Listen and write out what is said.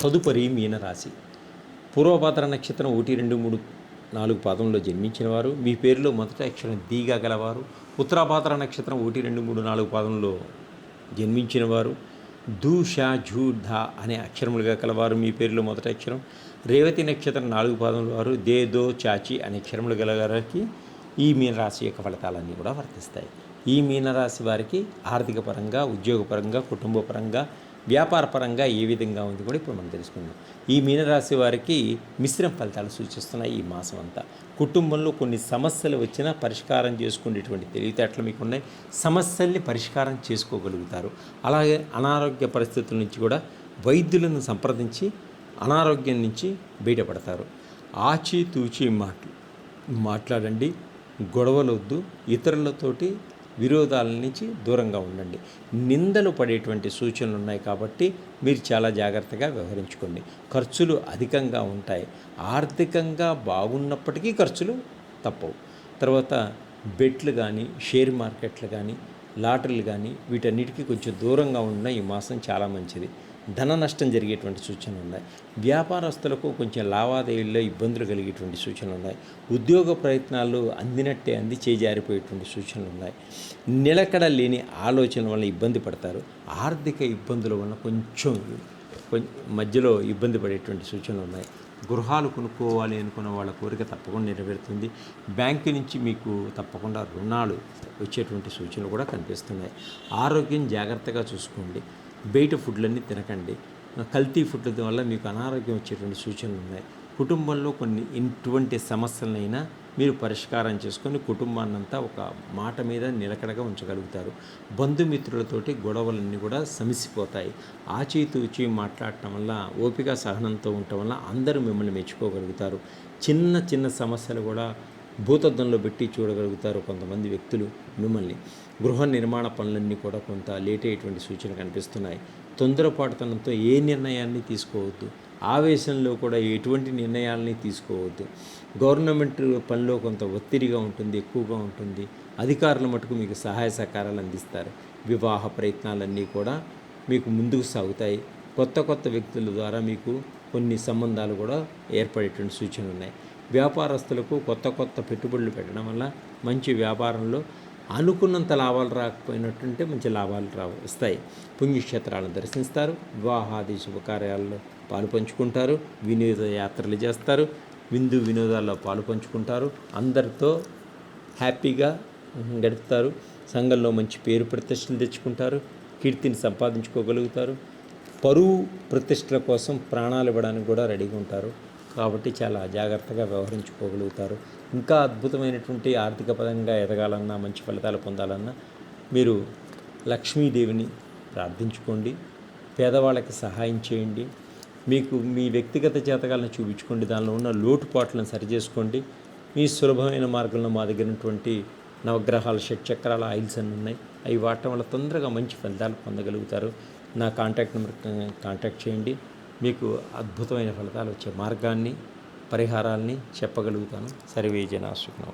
తదుపరి మీనరాశి. పూర్వభాద్ర నక్షత్రం 1, 2, 3, 4 పాదంలో జన్మించిన వారు, మీ పేరులో మొదటి అక్షరం దీగా గలవారు. ఉత్తరాభాద్ర నక్షత్రం 1, 2, 3, 4 పాదంలో జన్మించిన వారు, ధూ, షా, ఝూ, ధా అనే అక్షరములుగా కలవారు, మీ పేరులో మొదటి అక్షరం. రేవతి నక్షత్రం 4 పాదంలో వారు, దే, దో, చాచి అనే అక్షరములు గల వారికి ఈ మీనరాశి యొక్క ఫలితాలన్నీ కూడా వర్తిస్తాయి. ఈ మీనరాశి వారికి ఆర్థిక పరంగా, ఉద్యోగపరంగా, కుటుంబ పరంగా, వ్యాపారపరంగా ఏ విధంగా ఉంది కూడా ఇప్పుడు మనం తెలుసుకుందాం. ఈ మీనరాశి వారికి మిశ్రమ ఫలితాలు సూచిస్తున్నాయి ఈ మాసం అంతా. కుటుంబంలో కొన్ని సమస్యలు వచ్చినా పరిష్కారం చేసుకునేటువంటి తెలివితేటలు మీకు ఉన్నాయి. సమస్యల్ని పరిష్కారం చేసుకోగలుగుతారు. అలాగే అనారోగ్య పరిస్థితుల నుంచి కూడా వైద్యులను సంప్రదించి అనారోగ్యం నుంచి బయటపడతారు. ఆచితూచి మాట్లాడండి. గొడవలొద్దు. ఇతరులతోటి విరోధాల నుంచి దూరంగా ఉండండి. నిందలు పడేటువంటి సూచనలు ఉన్నాయి కాబట్టి మీరు చాలా జాగ్రత్తగా వ్యవహరించుకోండి. ఖర్చులు అధికంగా ఉంటాయి. ఆర్థికంగా బాగున్నప్పటికీ ఖర్చులు తప్పవు. తర్వాత బెట్లు కానీ, షేర్ మార్కెట్లు కానీ, లాటరీలు కానీ వీటన్నిటికీ కొంచెం దూరంగా ఉన్న ఈ మాసం చాలా మంచిది. ధన నష్టం జరిగేటువంటి సూచనలు ఉన్నాయి. వ్యాపారస్తులకు కొంచెం లావాదేవీల్లో ఇబ్బందులు కలిగేటువంటి సూచనలు ఉన్నాయి. ఉద్యోగ ప్రయత్నాలు అందినట్టే అంది చేజారిపోయేటువంటి సూచనలు ఉన్నాయి. నిలకడ లేని ఆలోచన వల్ల ఇబ్బంది పడతారు. ఆర్థిక ఇబ్బందుల వల్ల కొంచెం మధ్యలో ఇబ్బంది పడేటువంటి సూచనలు ఉన్నాయి. గృహాలు కొనుక్కోవాలి అనుకున్న వాళ్ళ కోరిక తప్పకుండా నెరవేరుతుంది. బ్యాంకు నుంచి మీకు తప్పకుండా రుణాలు వచ్చేటువంటి సూచనలు కూడా కనిపిస్తున్నాయి. ఆరోగ్యం జాగ్రత్తగా చూసుకోండి. బయట ఫుడ్లన్నీ తినకండి. కల్తీ ఫుడ్ల వల్ల మీకు అనారోగ్యం వచ్చేటువంటి సూచనలు ఉన్నాయి. కుటుంబంలో కొన్ని ఇటువంటి సమస్యలనైనా మీరు పరిష్కారం చేసుకొని కుటుంబాన్నంతా ఒక మాట మీద నిలకడగా ఉంచగలుగుతారు. బంధుమిత్రులతోటి గొడవలన్నీ కూడా సమసిపోతాయి. ఆచితూచి మాట్లాడటం వల్ల, ఓపిక సహనంతో ఉండటం వల్ల అందరూ మిమ్మల్ని మెచ్చుకోగలుగుతారు. చిన్న చిన్న సమస్యలు కూడా భూతద్దంలో పెట్టి చూడగలుగుతారు కొంతమంది వ్యక్తులు మిమ్మల్ని. గృహ నిర్మాణ పనులన్నీ కూడా కొంత లేట్ అయ్యేటువంటి సూచన కనిపిస్తున్నాయి. తొందరపాటుతనంతో ఏ నిర్ణయాన్ని తీసుకోవద్దు. ఆవేశంలో కూడా ఎటువంటి నిర్ణయాలని తీసుకోవద్దు. గవర్నమెంట్ పనిలో కొంత ఒత్తిడిగా ఉంటుంది, ఎక్కువగా ఉంటుంది. అధికారుల మటుకు మీకు సహాయ సహకారాలు అందిస్తారు. వివాహ ప్రయత్నాలన్నీ కూడా మీకు ముందుకు సాగుతాయి. కొత్త కొత్త వ్యక్తుల ద్వారా మీకు కొన్ని సంబంధాలు కూడా ఏర్పడేటువంటి సూచనలు ఉన్నాయి. వ్యాపారస్తులకు కొత్త కొత్త పెట్టుబడులు పెట్టడం వల్ల మంచి వ్యాపారంలో అనుకున్నంత లాభాలు రాకపోయినట్టుంటే మంచి లాభాలు వస్తాయి. పుణ్యక్షేత్రాలను దర్శిస్తారు. వివాహాది శుభకార్యాల్లో పాలు పంచుకుంటారు. వినోద యాత్రలు చేస్తారు. విందు వినోదాల్లో పాలు పంచుకుంటారు. అందరితో హ్యాపీగా గడుపుతారు. సంఘంలో మంచి పేరు ప్రతిష్టలు తెచ్చుకుంటారు. కీర్తిని సంపాదించుకోగలుగుతారు. పరువు ప్రతిష్టల కోసం ప్రాణాలు ఇవ్వడానికి కూడా రెడీగా ఉంటారు. కాబట్టి చాలా జాగ్రత్తగా వ్యవహరించుకోగలుగుతారు. ఇంకా అద్భుతమైనటువంటి ఆర్థిక పరంగా ఎదగాలన్నా, మంచి ఫలితాలు పొందాలన్నా మీరు లక్ష్మీదేవిని ప్రార్థించుకోండి. పేదవాళ్ళకి సహాయం చేయండి. మీకు మీ వ్యక్తిగత జాతకాలను చూపించుకోండి. దానిలో ఉన్న లోటుపాట్లను సరిచేసుకోండి. మీ సులభమైన మార్గంలో మా దగ్గర ఉన్నటువంటి నవగ్రహాల షట్చక్రాల ఆయిల్స్ అన్నీ ఉన్నాయి. అవి వాడటం వల్ల తొందరగా మంచి ఫలితాలు పొందగలుగుతారు. నా కాంటాక్ట్ నెంబర్ కాంటాక్ట్ చేయండి. మీకు అద్భుతమైన ఫలితాలు వచ్చే మార్గాన్ని, పరిహారాల్ని చెప్పగలుగుతాను. సర్వే జనా సుఖినో.